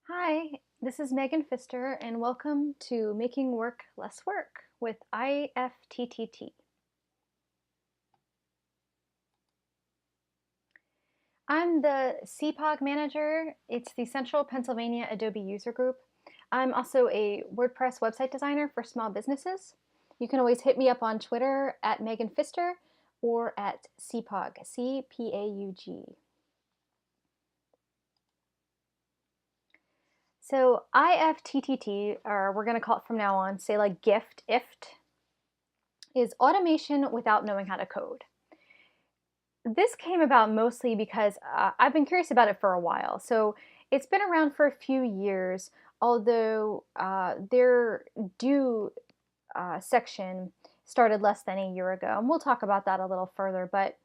Hi, this is Megan Pfister, and welcome to Making Work Less Work with IFTTT. I'm the CPAUG manager. It's the Central Pennsylvania Adobe User Group. I'm also a WordPress website designer for small businesses. You can always hit me up on Twitter at Megan Pfister or at CPAUG, CPAUG. So IFTTT, or we're going to call it from now on, say like GIFT, IFT, is automation without knowing how to code. This came about mostly because I've been curious about it for a while. So it's been around for a few years, although their due section started less than a year ago. And we'll talk about that a little further. But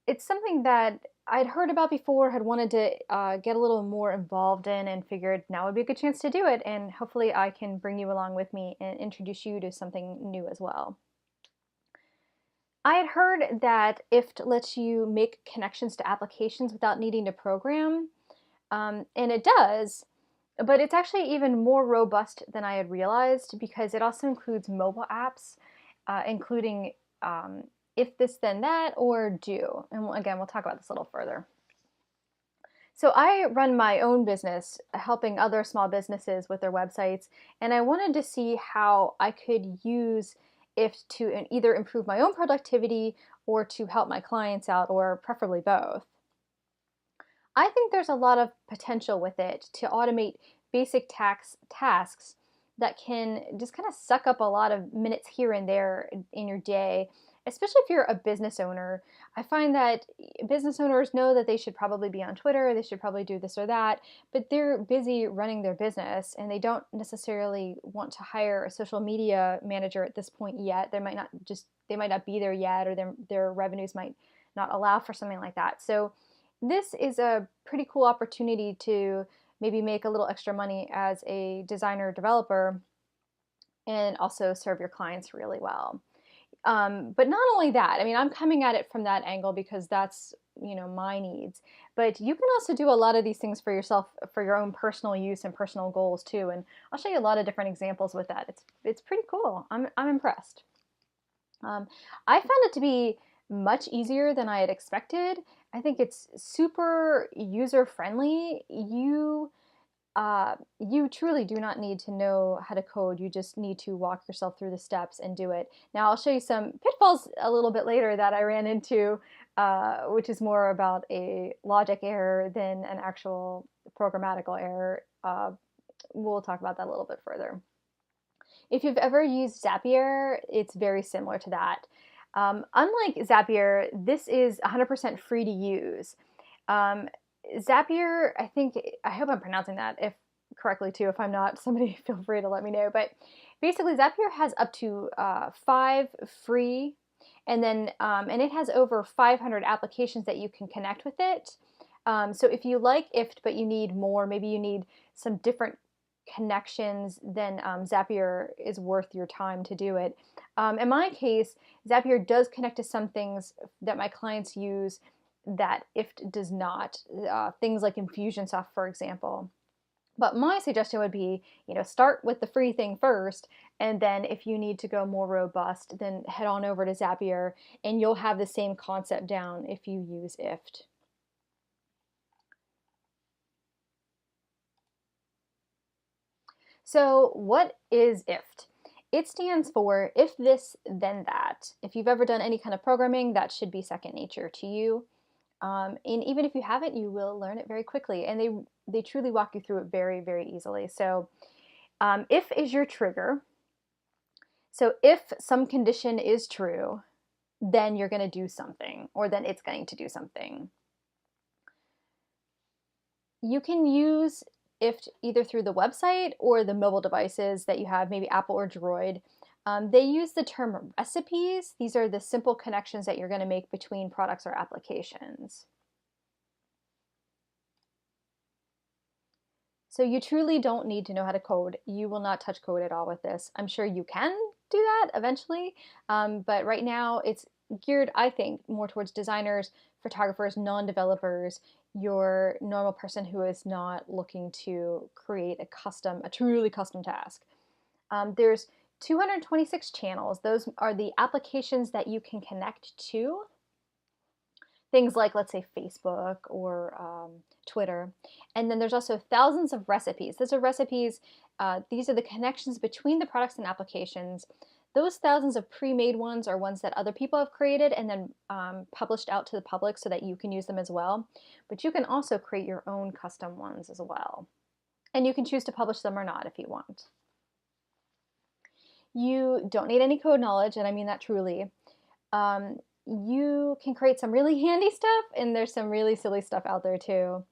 it's something that I'd heard about before, had wanted to get a little more involved in, and figured now would be a good chance to do it. And hopefully I can bring you along with me and introduce you to something new as well. I had heard that IFT lets you make connections to applications without needing to program, and it does, but it's actually even more robust than I had realized because it also includes mobile apps, including if this then that or do. And again, we'll talk about this a little further. So I run my own business helping other small businesses with their websites, and I wanted to see how I could use it to either improve my own productivity or to help my clients out, or preferably both. I think there's a lot of potential with it to automate basic tasks that can just kind of suck up a lot of minutes here and there in your day, especially if you're a business owner. I find that business owners know that they should probably be on Twitter, they should probably do this or that, but they're busy running their business and they don't necessarily want to hire a social media manager at this point yet. They might not be there yet, or their revenues might not allow for something like that. So this is a pretty cool opportunity to maybe make a little extra money as a designer developer and also serve your clients really well. But not only that, I mean, I'm coming at it from that angle because that's, my needs. But you can also do a lot of these things for yourself, for your own personal use and personal goals too. And I'll show you a lot of different examples with that. It's pretty cool. I'm impressed. I found it to be much easier than I had expected. I think it's super user friendly. You truly do not need to know how to code. You just need to walk yourself through the steps and do it. Now, I'll show you some pitfalls a little bit later that I ran into, which is more about a logic error than an actual programmatical error. We'll talk about that a little bit further. If you've ever used Zapier, it's very similar to that. Unlike Zapier, this is 100% free to use. Zapier, I hope I'm pronouncing that if correctly too. If I'm not, somebody feel free to let me know. But basically, Zapier has up to 5 free, and it has over 500 applications that you can connect with it. So if you like IFT, but you need more, maybe you need some different connections, then Zapier is worth your time to do it. In my case, Zapier does connect to some things that my clients use that IFT does not, things like Infusionsoft, for example. But my suggestion would be, start with the free thing first, and then if you need to go more robust, then head on over to Zapier, and you'll have the same concept down if you use IFT. So what is IFT? It stands for if this, then that. If you've ever done any kind of programming, that should be second nature to you. And even if you haven't, you will learn it very quickly. And they truly walk you through it very, very easily. So if is your trigger. So if some condition is true, then you're going to do something, or then it's going to do something. You can use IFT either through the website or the mobile devices that you have, maybe Apple or Droid. They use the term recipes. These are the simple connections that you're going to make between products or applications. So you truly don't need to know how to code. You will not touch code at all with this. I'm sure you can do that eventually, but right now it's geared, I think, more towards designers, photographers, non-developers. your normal person who is not looking to create a truly custom task. There's 226 channels. Those are the applications that you can connect to. Things like, let's say, Facebook or Twitter. And then there's also thousands of recipes. Those are recipes. These are the connections between the products and applications. Those thousands of pre-made ones are ones that other people have created and then published out to the public so that you can use them as well. But you can also create your own custom ones as well. And you can choose to publish them or not if you want. You don't need any code knowledge, and I mean that truly. You can create some really handy stuff, and there's some really silly stuff out there too.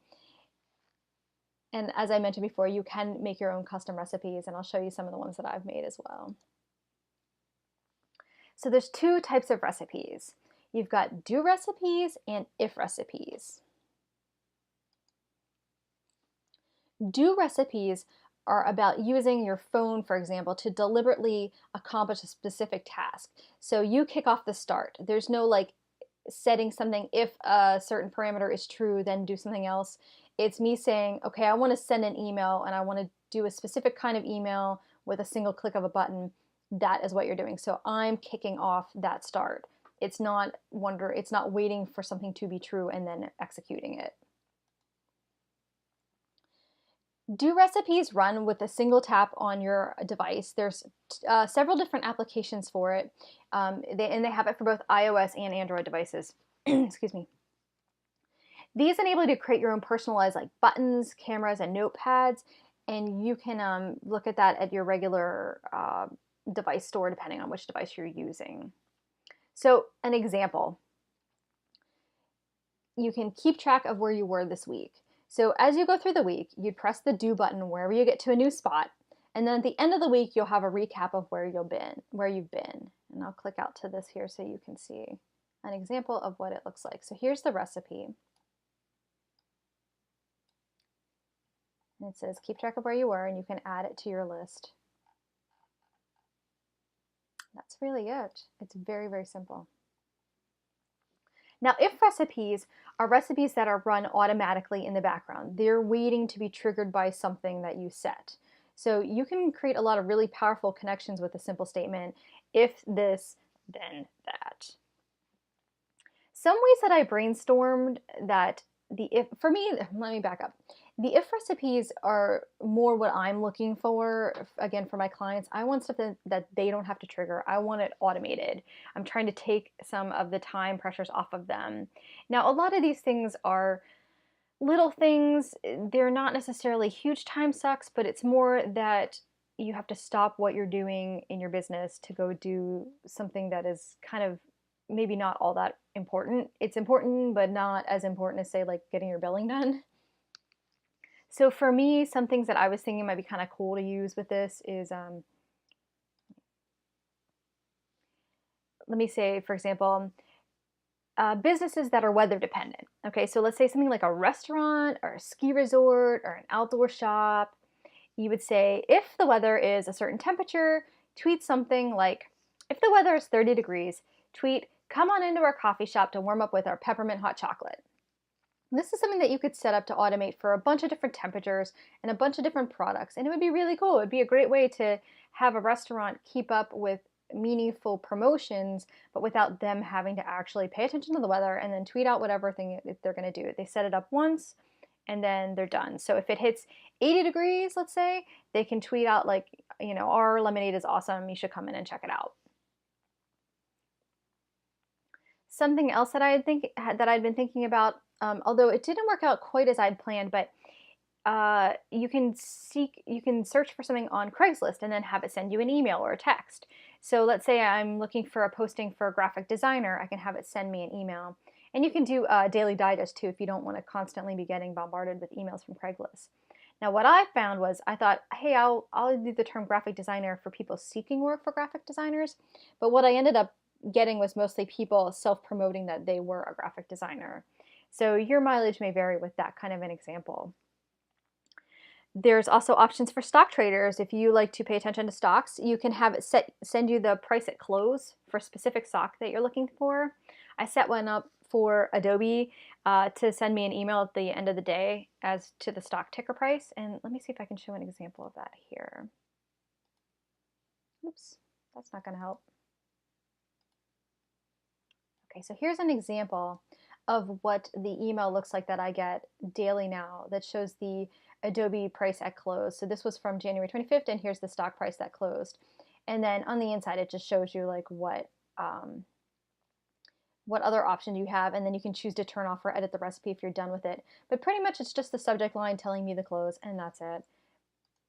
And as I mentioned before, you can make your own custom recipes, and I'll show you some of the ones that I've made as well. So there's two types of recipes. You've got do recipes and if recipes. Do recipes are about using your phone, for example, to deliberately accomplish a specific task. So you kick off the start. There's no like setting something, if a certain parameter is true, then do something else. It's me saying, okay, I want to send an email and I want to do a specific kind of email with a single click of a button. That is what you're doing. So I'm kicking off that start. It's not waiting for something to be true and then executing it. Do recipes run with a single tap on your device. There's several different applications for it, and they have it for both iOS and Android devices. Excuse me. These enable you to create your own personalized like buttons, cameras, and notepads, and you can look at that at your regular device store depending on which device you're using. So an example, you can keep track of where you were this week. So as you go through the week, you'd press the do button wherever you get to a new spot, and then at the end of the week, you'll have a recap of where you've been. And I'll click out to this here so you can see an example of what it looks like. So here's the recipe. And it says keep track of where you were, and you can add it to your list. That's really it. It's very, very simple. Now, if recipes are recipes that are run automatically in the background. They're waiting to be triggered by something that you set. So you can create a lot of really powerful connections with a simple statement, if this, then that. Some ways that I brainstormed that for me, let me back up. The if recipes are more what I'm looking for, again, for my clients. I want stuff that they don't have to trigger. I want it automated. I'm trying to take some of the time pressures off of them. Now, a lot of these things are little things. They're not necessarily huge time sucks, but it's more that you have to stop what you're doing in your business to go do something that is kind of maybe not all that important. It's important, but not as important as, say, like getting your billing done. So for me, some things that I was thinking might be kind of cool to use with this is, let me say, for example, businesses that are weather dependent. Okay, so let's say something like a restaurant or a ski resort or an outdoor shop. You would say, if the weather is a certain temperature, tweet something like, if the weather is 30 degrees, tweet, come on into our coffee shop to warm up with our peppermint hot chocolate. This is something that you could set up to automate for a bunch of different temperatures and a bunch of different products, and it would be really cool. It would be a great way to have a restaurant keep up with meaningful promotions, but without them having to actually pay attention to the weather and then tweet out whatever thing they're going to do. They set it up once and then they're done. So if it hits 80 degrees, let's say, they can tweet out like, you know, our lemonade is awesome, you should come in and check it out. Something else that I'd been thinking about, although it didn't work out quite as I'd planned, but you can search for something on Craigslist and then have it send you an email or a text. So let's say I'm looking for a posting for a graphic designer, I can have it send me an email. And you can do a daily digest too if you don't want to constantly be getting bombarded with emails from Craigslist. Now what I found was, I thought, hey, I'll do the term graphic designer for people seeking work for graphic designers, but what I ended up getting was mostly people self-promoting that they were a graphic designer. So your mileage may vary with that kind of an example. There's also options for stock traders. If you like to pay attention to stocks, you can have it send you the price at close for a specific stock that you're looking for. I set one up for Adobe to send me an email at the end of the day as to the stock ticker price. And let me see if I can show an example of that here. Oops, that's not going to help. Okay, so here's an example of what the email looks like that I get daily now that shows the Adobe price at close. So this was from January 25th, and here's the stock price that closed. And then on the inside, it just shows you like what other options you have, and then you can choose to turn off or edit the recipe if you're done with it. But pretty much it's just the subject line telling me the close, and that's it.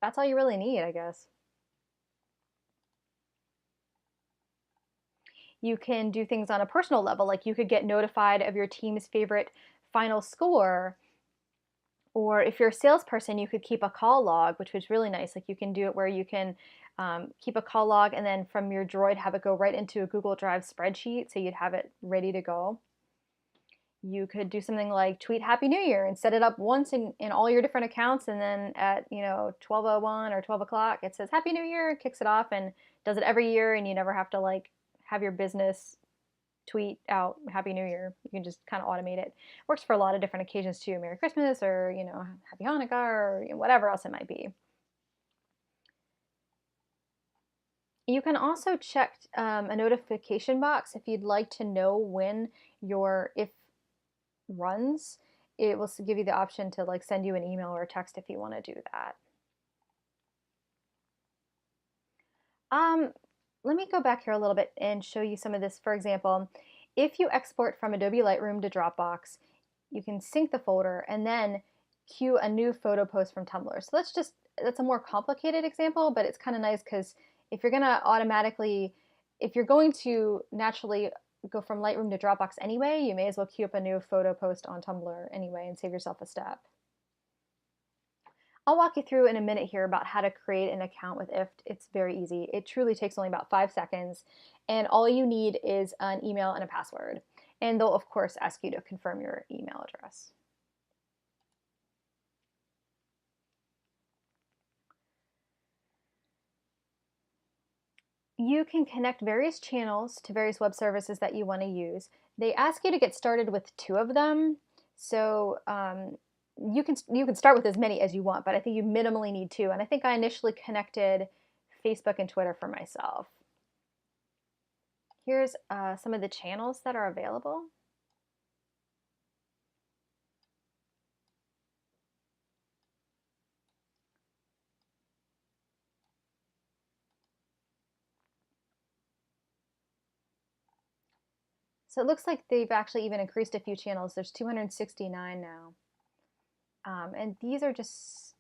That's all you really need, I guess. You can do things on a personal level, like you could get notified of your team's favorite final score, or if you're a salesperson, you could keep a call log, which was really nice. Like you can do it where you can keep a call log and then from your Droid have it go right into a Google Drive spreadsheet, so you'd have it ready to go. You could do something like tweet Happy New Year and set it up once in all your different accounts, and then at 12:01 or 12 o'clock it says Happy New Year, kicks it off, and does it every year, and you never have to like have your business tweet out Happy New Year. You can just kind of automate it. Works for a lot of different occasions too. Merry Christmas, or Happy Hanukkah, or whatever else it might be. You can also check a notification box if you'd like to know when your if runs. It will give you the option to like send you an email or a text if you want to do that. Let me go back here a little bit and show you some of this. For example, if you export from Adobe Lightroom to Dropbox, you can sync the folder and then queue a new photo post from Tumblr. So that's a more complicated example, but it's kind of nice because if you're going to naturally go from Lightroom to Dropbox anyway, you may as well queue up a new photo post on Tumblr anyway and save yourself a step. I'll walk you through in a minute here about how to create an account with IFT. It's very easy. It truly takes only about 5 seconds, and all you need is an email and a password. And they'll, of course, ask you to confirm your email address. You can connect various channels to various web services that you want to use. They ask you to get started with 2 of them, so you can start with as many as you want, but I think you minimally need 2. And I think I initially connected Facebook and Twitter for myself. Here's some of the channels that are available. So it looks like they've actually even increased a few channels. There's 269 now. And these are just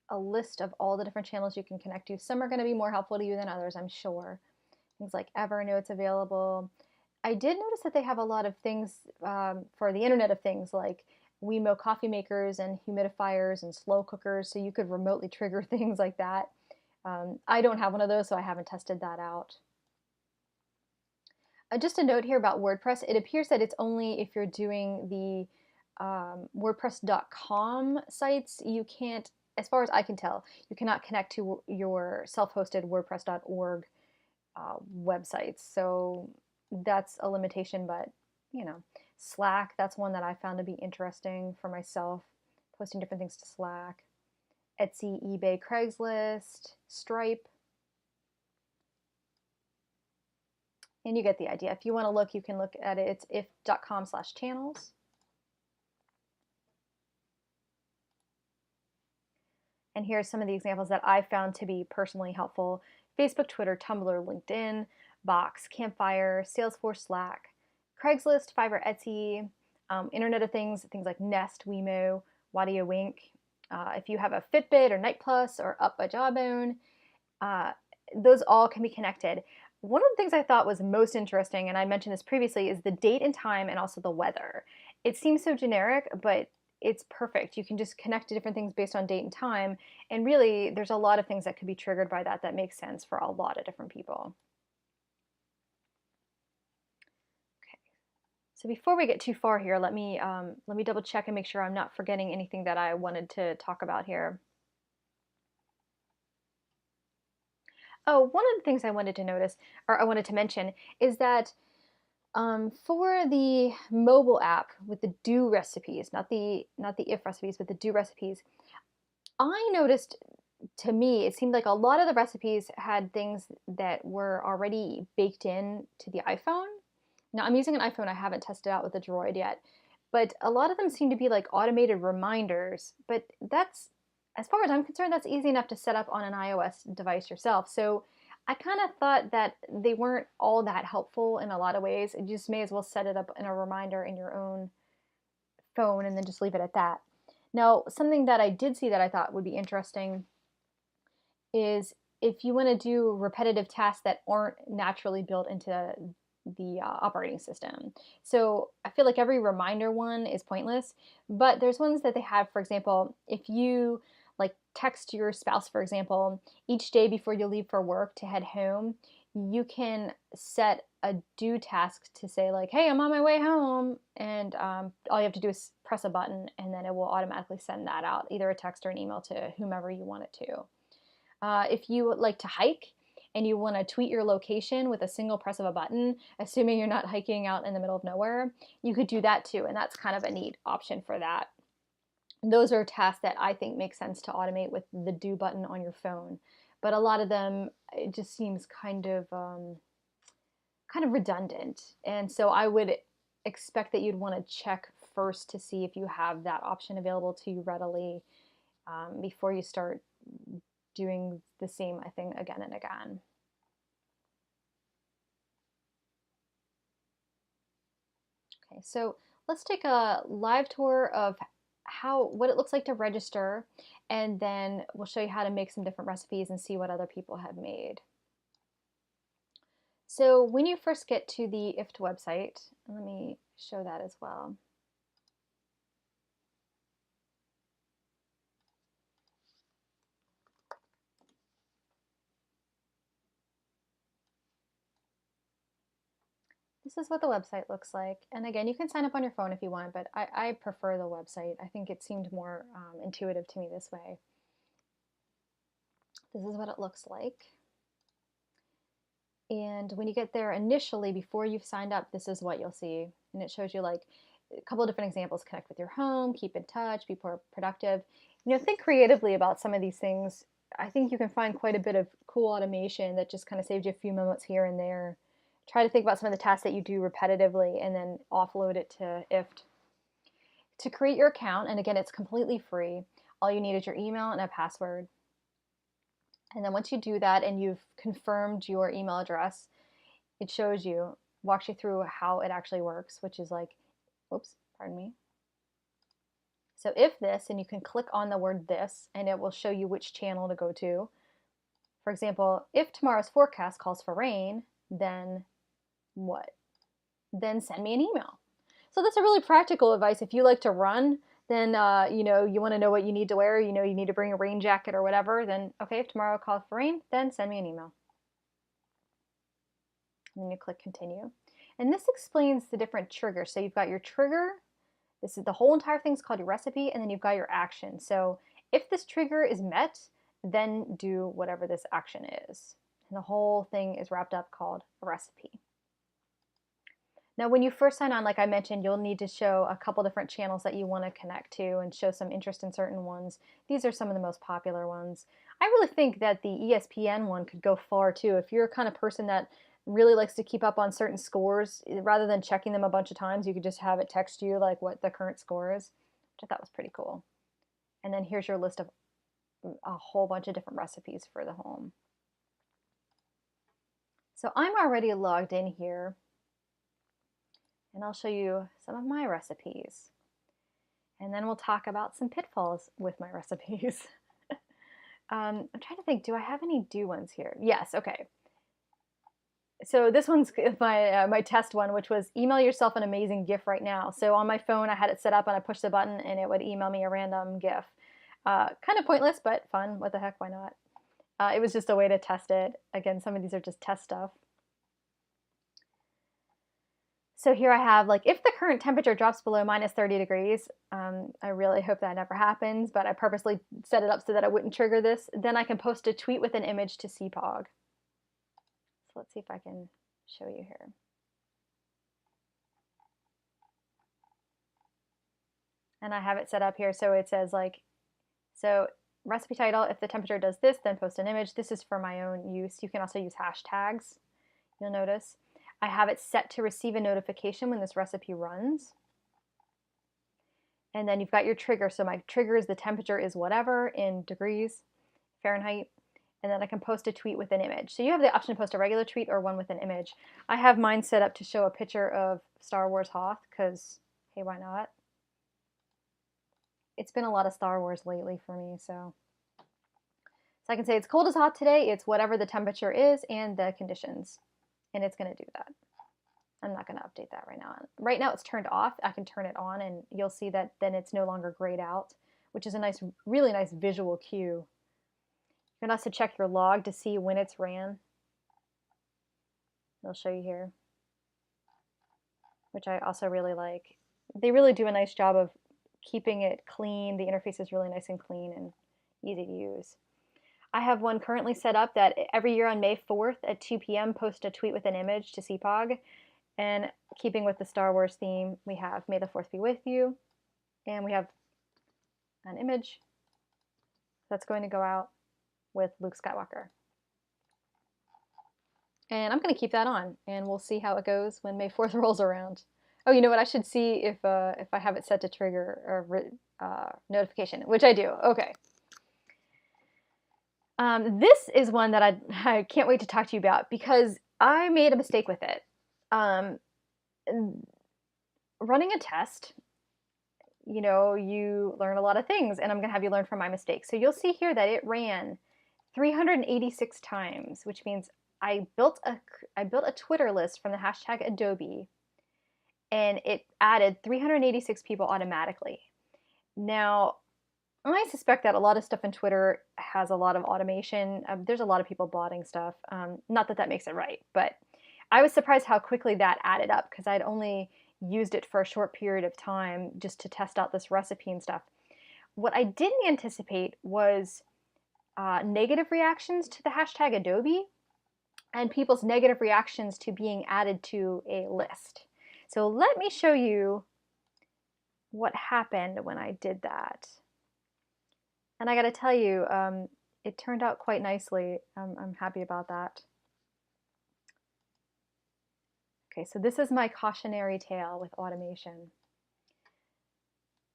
a list of all the different channels you can connect to. Some are going to be more helpful to you than others, I'm sure. Things like Evernote's available. I did notice that they have a lot of things for the Internet of Things, like Wemo coffee makers and humidifiers and slow cookers, so you could remotely trigger things like that. I don't have one of those, so I haven't tested that out. Just a note here about WordPress. It appears that it's only if you're doing the WordPress.com sites. You can't, as far as I can tell, you cannot connect to your self-hosted WordPress.org websites. So that's a limitation, but Slack, that's one that I found to be interesting for myself, posting different things to Slack. Etsy, eBay, Craigslist, Stripe. And you get the idea. If you want to look, you can look at it. It's if.com/channels. And here's some of the examples that I found to be personally helpful. Facebook, Twitter, Tumblr, LinkedIn, Box, Campfire, Salesforce, Slack, Craigslist, Fiverr, Etsy, Internet of Things, things like Nest, Wemo, Wadio Wink. If you have a Fitbit or Night Plus or Up by Jawbone, those all can be connected. One of the things I thought was most interesting, and I mentioned this previously, is the date and time and also the weather. It seems so generic, but it's perfect. You can just connect to different things based on date and time, and really there's a lot of things that could be triggered by that makes sense for a lot of different people. Okay, so before we get too far here, let me double check and make sure I'm not forgetting anything that I wanted to talk about here. Oh, one of the things I wanted to notice, or I wanted to mention, is that For the mobile app with the do recipes, not the if recipes, but the do recipes, I noticed, to me, it seemed like a lot of the recipes had things that were already baked in to the iPhone. Now, I'm using an iPhone. I haven't tested out with the Droid yet, but a lot of them seem to be like automated reminders. But that's, as far as I'm concerned, that's easy enough to set up on an iOS device yourself. So I kind of thought that they weren't all that helpful in a lot of ways. You just may as well set it up in a reminder in your own phone and then just leave it at that. Now, something that I did see that I thought would be interesting is if you want to do repetitive tasks that aren't naturally built into the operating system. So I feel like every reminder one is pointless, but there's ones that they have, for example, if you like text your spouse, for example, each day before you leave for work to head home, you can set a do task to say like, hey, I'm on my way home, and all you have to do is press a button and then it will automatically send that out, either a text or an email to whomever you want it to. If you like to hike and you want to tweet your location with a single press of a button, assuming you're not hiking out in the middle of nowhere, you could do that too, and that's kind of a neat option for that. Those are tasks that I think make sense to automate with the do button on your phone, but a lot of them, it just seems kind of redundant, and so I would expect that you'd want to check first to see if you have that option available to you readily before you start doing the same thing again and again. Okay, so let's take a live tour of what it looks like to register, and then we'll show you how to make some different recipes and see what other people have made. So when you first get to the IFT website, let me show that as well. This is what the website looks like. And again, you can sign up on your phone if you want, but I prefer the website. I think it seemed more intuitive to me this way. This is what it looks like. And when you get there initially, before you've signed up, this is what you'll see. And it shows you like a couple of different examples: connect with your home, keep in touch, be more productive. You know, think creatively about some of these things. I think you can find quite a bit of cool automation that just kind of saves you a few moments here and there. Try to think about some of the tasks that you do repetitively and then offload it to IFT. To create your account, and again, it's completely free, all you need is your email and a password. And then once you do that and you've confirmed your email address, it shows you, walks you through how it actually works, which is like, whoops, pardon me. So if this, and you can click on the word this, and it will show you which channel to go to. For example, if tomorrow's forecast calls for rain, then what? Then send me an email. So that's a really practical advice. If you like to run, then you know, you want to know what you need to wear, you know, you need to bring a rain jacket or whatever, then okay, if tomorrow calls for rain, then send me an email. And then you click continue. And this explains the different triggers. So you've got your trigger, this is the whole entire thing's called your recipe, and then you've got your action. So if this trigger is met, then do whatever this action is. And the whole thing is wrapped up called a recipe. Now, when you first sign on, like I mentioned, you'll need to show a couple different channels that you want to connect to and show some interest in certain ones. These are some of the most popular ones. I really think that the ESPN one could go far too. If you're a kind of person that really likes to keep up on certain scores, rather than checking them a bunch of times, you could just have it text you like what the current score is, which I thought was pretty cool. And then here's your list of a whole bunch of different recipes for the home. So I'm already logged in here, and I'll show you some of my recipes. And then we'll talk about some pitfalls with my recipes. I'm trying to think, do I have any do ones here? Yes, okay. So this one's my test one, which was email yourself an amazing GIF right now. So on my phone, I had it set up and I pushed the button and it would email me a random GIF. Kind of pointless, but fun. What the heck, why not? It was just a way to test it. Again, some of these are just test stuff. So here I have, like, if the current temperature drops below minus 30 degrees, I really hope that never happens, but I purposely set it up so that I wouldn't trigger this. Then I can post a tweet with an image to CPAUG. So let's see if I can show you here. And I have it set up here so it says like, so recipe title, if the temperature does this, then post an image. This is for my own use. You can also use hashtags, you'll notice. I have it set to receive a notification when this recipe runs. And then you've got your trigger. So my trigger is the temperature is whatever in degrees Fahrenheit. And then I can post a tweet with an image. So you have the option to post a regular tweet or one with an image. I have mine set up to show a picture of Star Wars Hoth because, hey, why not? It's been a lot of Star Wars lately for me, so I can say it's cold as hot today. It's whatever the temperature is and the conditions, and it's going to do that. I'm not going to update that right now. Right now it's turned off. I can turn it on, and you'll see that then it's no longer grayed out, which is a nice, really nice visual cue. You can also check your log to see when it's ran. They'll show you here, which I also really like. They really do a nice job of keeping it clean. The interface is really nice and clean and easy to use. I have one currently set up that every year on May 4th at 2 p.m. post a tweet with an image to CPAUG. And keeping with the Star Wars theme, we have May the 4th be with you. And we have an image that's going to go out with Luke Skywalker. And I'm going to keep that on, and we'll see how it goes when May 4th rolls around. Oh, you know what? I should see if I have it set to trigger a notification, which I do. Okay. This is one that I can't wait to talk to you about because I made a mistake with it. Running a test, you know, you learn a lot of things, and I'm going to have you learn from my mistakes. So you'll see here that it ran 386 times, which means I built a Twitter list from the hashtag Adobe, and it added 386 people automatically. Now, I suspect that a lot of stuff in Twitter has a lot of automation. There's a lot of people botting stuff. Not that that makes it right, but I was surprised how quickly that added up because I'd only used it for a short period of time just to test out this recipe and stuff. What I didn't anticipate was negative reactions to the hashtag Adobe and people's negative reactions to being added to a list. So let me show you what happened when I did that. And I gotta tell you, it turned out quite nicely. I'm happy about that. Okay, so this is my cautionary tale with automation.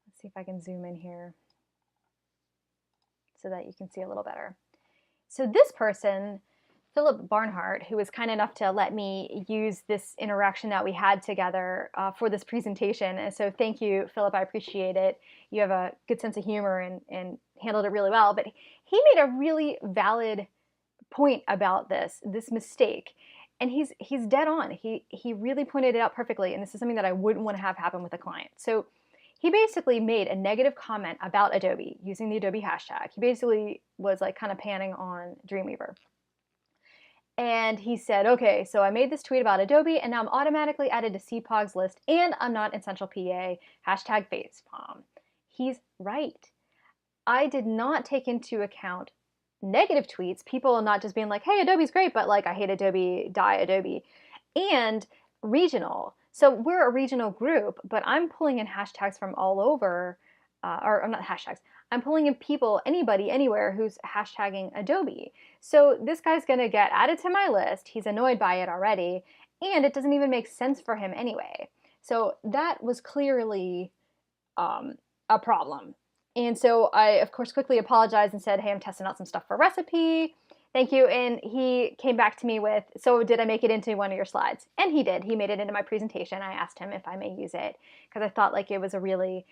Let's see if I can zoom in here so that you can see a little better. So this person, Philip Barnhart, who was kind enough to let me use this interaction that we had together for this presentation. And so thank you, Philip, I appreciate it. You have a good sense of humor and handled it really well. But he made a really valid point about this mistake. And he's dead on. He really pointed it out perfectly. And this is something that I wouldn't want to have happen with a client. So he basically made a negative comment about Adobe using the Adobe hashtag. He basically was like kind of panning on Dreamweaver. And he said, okay, so I made this tweet about Adobe and now I'm automatically added to CPAUG's list and I'm not Essential PA, hashtag facepalm. He's right. I did not take into account negative tweets, people not just being like, hey, Adobe's great, but like, I hate Adobe, die Adobe, and regional. So we're a regional group, but I'm pulling in hashtags from all over, or I'm not hashtags, I'm pulling in people, anybody, anywhere who's hashtagging Adobe. So this guy's gonna get added to my list, he's annoyed by it already, and it doesn't even make sense for him anyway. So that was clearly a problem. And so I, of course, quickly apologized and said, hey, I'm testing out some stuff for recipe. Thank you. And he came back to me with, so did I make it into one of your slides? And he did. He made it into my presentation. I asked him if I may use it because I thought like it was a really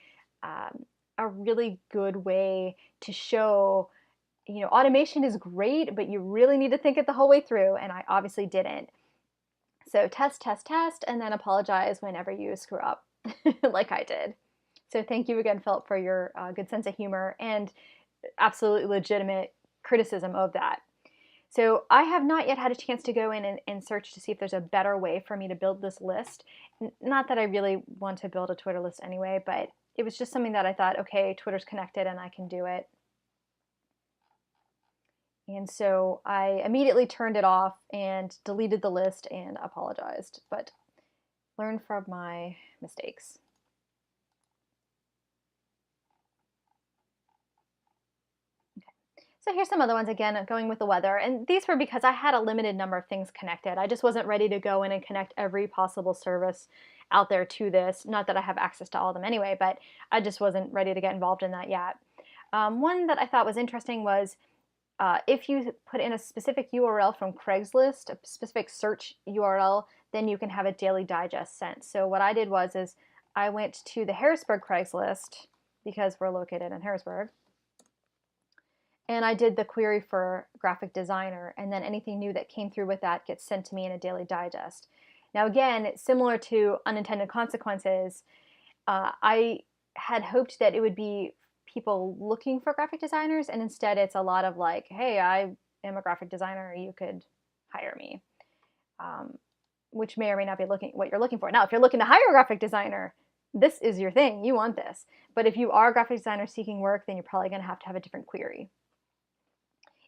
good way to show, you know, automation is great, but you really need to think it the whole way through. And I obviously didn't. So test, test, test, and then apologize whenever you screw up like I did. So thank you again, Philip, for your good sense of humor and absolutely legitimate criticism of that. So I have not yet had a chance to go in and search to see if there's a better way for me to build this list. Not that I really want to build a Twitter list anyway, but it was just something that I thought, okay, Twitter's connected and I can do it. And so I immediately turned it off and deleted the list and apologized, but learned from my mistakes. So here's some other ones, again, going with the weather. And these were because I had a limited number of things connected. I just wasn't ready to go in and connect every possible service out there to this. Not that I have access to all of them anyway, but I just wasn't ready to get involved in that yet. One that I thought was interesting was if you put in a specific URL from Craigslist, a specific search URL, then you can have a daily digest sent. So what I did was I went to the Harrisburg Craigslist because we're located in Harrisburg. And I did the query for graphic designer, and then anything new that came through with that gets sent to me in a daily digest. Now again, similar to unintended consequences, I had hoped that it would be people looking for graphic designers, and instead it's a lot of like, hey, I am a graphic designer, you could hire me, which may or may not be what you're looking for. Now, if you're looking to hire a graphic designer, this is your thing, you want this. But if you are a graphic designer seeking work, then you're probably going to have a different query.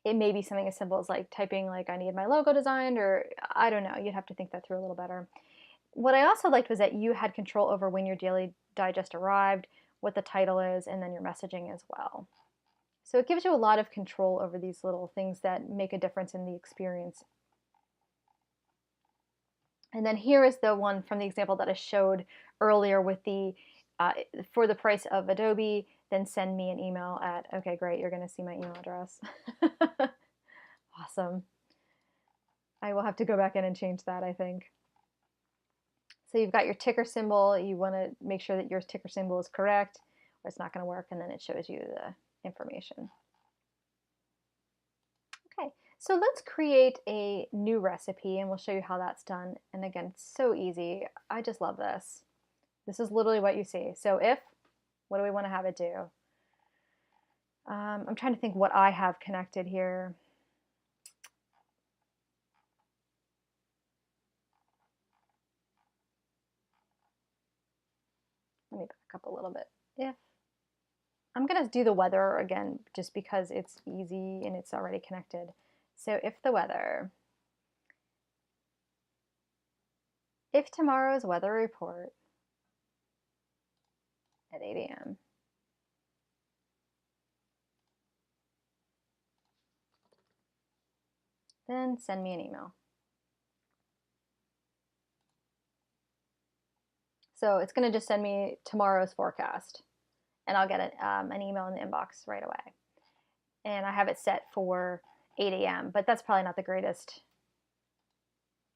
It may be something as simple as like typing like I need my logo designed, or I don't know, you'd have to think that through a little better. What I also liked was that you had control over when your daily digest arrived, what the title is, and then your messaging as well. So it gives you a lot of control over these little things that make a difference in the experience. And then here is the one from the example that I showed earlier with the for the price of Adobe, then send me an email at, okay, great, you're going to see my email address. Awesome. I will have to go back in and change that, I think. So you've got your ticker symbol. You want to make sure that your ticker symbol is correct, or it's not going to work, and then it shows you the information. Okay, so let's create a new recipe, and we'll show you how that's done. And again, it's so easy. I just love this. This is literally what you see. So if, what do we want to have it do? I'm trying to think what I have connected here. Let me back up a little bit. If I'm going to do the weather again, just because it's easy and it's already connected. So if the weather, if tomorrow's weather report at 8 a.m. then send me an email. So it's going to just send me tomorrow's forecast, and I'll get an email in the inbox right away. And I have it set for 8 a.m., but that's probably not the greatest.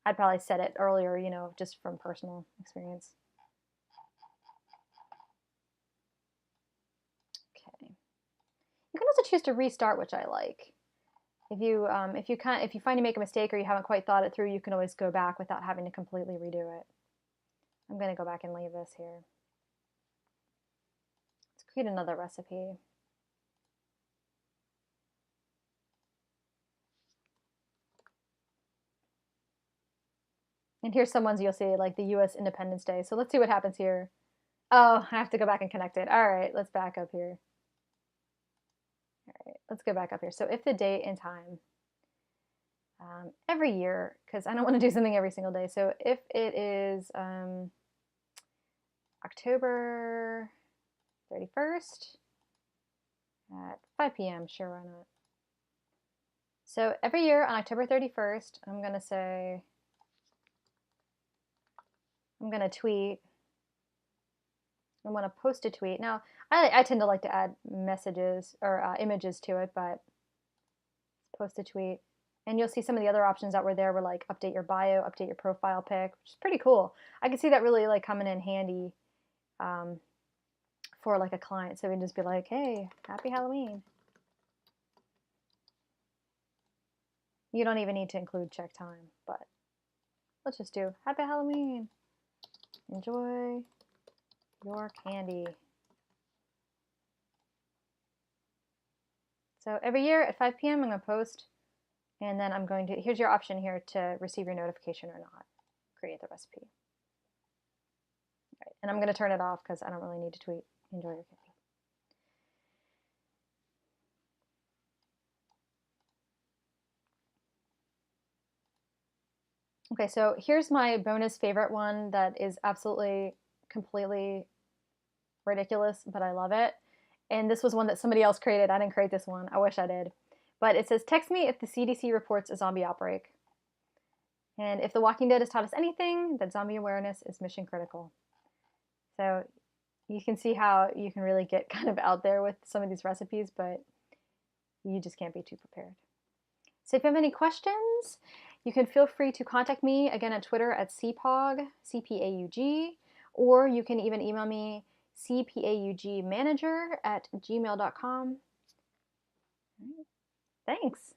I'd probably set it earlier, you know, just from personal experience. Okay. You can also choose to restart, which I like. If you find you make a mistake or you haven't quite thought it through, you can always go back without having to completely redo it. I'm going to go back and leave this here. Let's create another recipe. And here's some ones you'll see, like the US Independence Day. So let's see what happens here. Oh, I have to go back and connect it. All right, let's back up here. All right, let's go back up here. So if the date and time, every year, because I don't want to do something every single day. So if it is October 31st at 5 p.m., sure, why not? So every year on October 31st, I'm going to say, I'm going to tweet. I want to post a tweet. Now, I tend to like to add messages or images to it, but post a tweet. And you'll see some of the other options that were there were like update your bio, update your profile pic, which is pretty cool. I can see that really like coming in handy for like a client. So we can just be like, hey, happy Halloween. You don't even need to include check time, but let's just do happy Halloween. Enjoy your candy. So every year at 5 p.m. I'm going to post, and then I'm going to, here's your option here to receive your notification or not. Create the recipe. Right. And I'm going to turn it off because I don't really need to tweet. Enjoy your candy. Okay, so here's my bonus favorite one that is absolutely, completely ridiculous, but I love it. And this was one that somebody else created. I didn't create this one. I wish I did. But it says, text me if the CDC reports a zombie outbreak. And if The Walking Dead has taught us anything, that zombie awareness is mission critical. So you can see how you can really get kind of out there with some of these recipes, but you just can't be too prepared. So if you have any questions, you can feel free to contact me again at Twitter at CPAUG, CPAUG, or you can even email me cpaugmanager@gmail.com. Thanks.